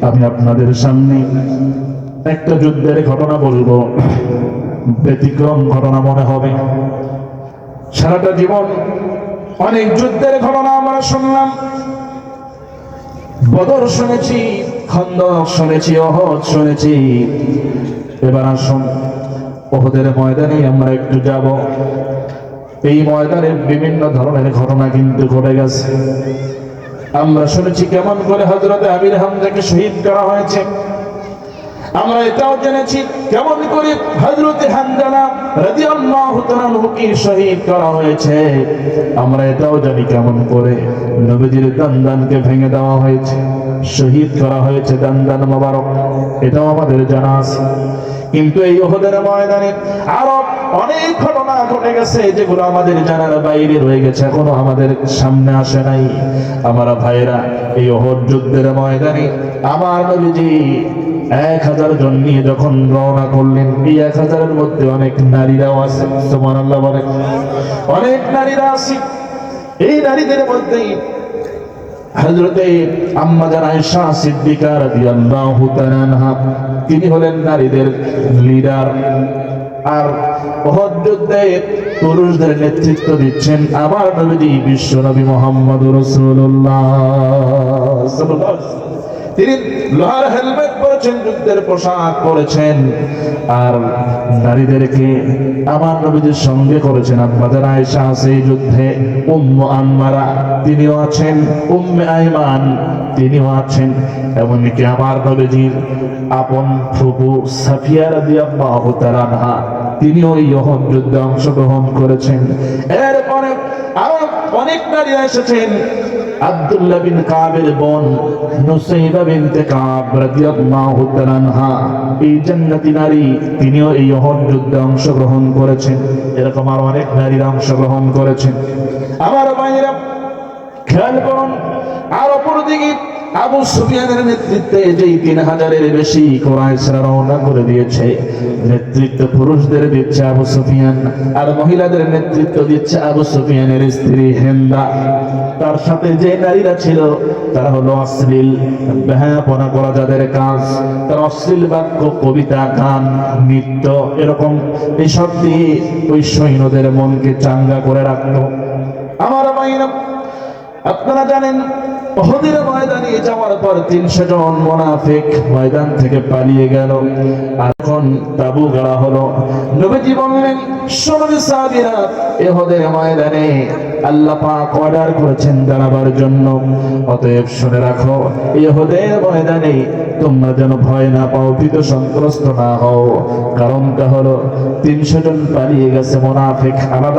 আমি আপনাদের সামনে একটা যুদ্ধের ঘটনা বলবো। ব্যতিক্রম ঘটনা মনে হবে। সারাটা জীবন অনেক যুদ্ধের ঘটনা আমরা শুনলাম। বদর শুনেছি, খন্দক শুনেছি, উহুদ শুনেছি। এবার আসুন উহুদের ময়দানে আমরা একটু যাব। এই ময়দানে বিভিন্ন ধরনের ঘটনা কিন্তু ঘটে গেছে। আমরা শুনেছি কেমন করে হযরত আমির হামজাকে শহীদ করা হয়েছে। আমরা এটাও জেনেছি কেমন করে হযরত হানজালা রাদিয়াল্লাহু তাআলা আনহুকে শহীদ করা হয়েছে। আমরা এটাও জানি কেমন করে নবীজির দান্দানকে ভেঙে দেওয়া হয়েছে, শহীদ করা হয়েছে দান্দান মোবারক। এটাও আমাদের জানা আছে। কিন্তু এই উহুদের ময়দানে আরো অনেক ঘটনা ঘটে গেছে যেগুলো আমাদের জানার বাইরে রয়ে গেছে, এখনো আমাদের সামনে আসে নাই। আমার ভাইরা, এই উহুদ যুদ্ধের ময়দানে আমার নবীজি 1000 জন নিয়ে যখন রওনা করলেন, এই 1000-এর মধ্যে অনেক নারীরাও আছে। সুবহানাল্লাহ বলে, অনেক নারীরা আছে। এই নারীদের মধ্যে হযরতে আম্মা জান আয়েশা সিদ্দিকা রাদিয়াল্লাহু তাআলা আনহা, তিনি হলেন নারীদের লিডার। আর উহুদ যুদ্ধে পুরুষদের নেতৃত্ব দিচ্ছেন আমার নবী বিশ্ব নবী মুহাম্মদুর রাসূলুল্লাহ সাল্লাল্লাহু আলাইহি ওয়াসাল্লাম। তিনি লোহার হেলমেট পরেছেন, যুদ্ধের পোশাক পরেছেন। আর নারীদেরকে আমার নবীর সঙ্গে করেছেন আম্মা জান আয়েশা আছে এই যুদ্ধে, উম্মু আম্মারা তিনিও আছেন, উম্মে আইমান তিনিও আছেন, এমনকি আমার নবীর আপন ফুফু সাফিয়া রাদিয়াল্লাহু তাআলা আনহা তিনিও এই উহুদ যুদ্ধে অংশগ্রহণ করেছেন। এরপরে আরো অনেক নারী এসেছেন। আব্দুল্লাহ বিন কাবের বোন নুসাইবা বিনতে কাব রাদিয়াল্লাহু তাআলা আনহা, এই জান্নাতি নারী, তিনিও এই উহুদ যুদ্ধে অংশগ্রহণ করেছেন। এরকম আরো অনেক নারীরা অংশগ্রহণ করেছেন। আমার ভাইরা খেয়াল করুন, আর অপরদিকে আবু সুফিয়ানের নেতৃত্বে যেই 3000-এর বেশি কুরাইশরা রওনা করে দিয়েছে, নেতৃত্ব পুরুষদের দিচ্ছে আবু সুফিয়ান, আর মহিলাদের নেতৃত্ব দিচ্ছে আবু সুফিয়ানের স্ত্রী হিন্দা। তার সাথে যে নারীরা ছিল তারা হলো অশ্লীল বেহায়াপনা করা যাদের কাজ, তারা অশ্লীল বাক্য, কবিতা, গান, নৃত্য এরকম এইসব দিয়ে ওই সৈন্যদের মনকে চাঙ্গা করে রাখতো। আমার ভাইরা, আপনারা জানেন উহুদের ময়দানে যাওয়ার পর 300 জন মুনাফিক ময়দান থেকে পালিয়ে গেল। আর এখন তাবু গাড়া হলো। নবীজি বললেন, শোনো সাহাবীরা, উহুদের ময়দানে আল্লাহ পাক অর্ডার করেছেন দাঁড়াবার জন্য। অতএব শুনে রাখো, উহুদের ময়দানে তোমরা যেন ভয় না পাও, ভীত সন্ত্রস্ত না হও। কারণটা হলো 300 জন পালিয়ে গেছে মুনাফিক। আলাদা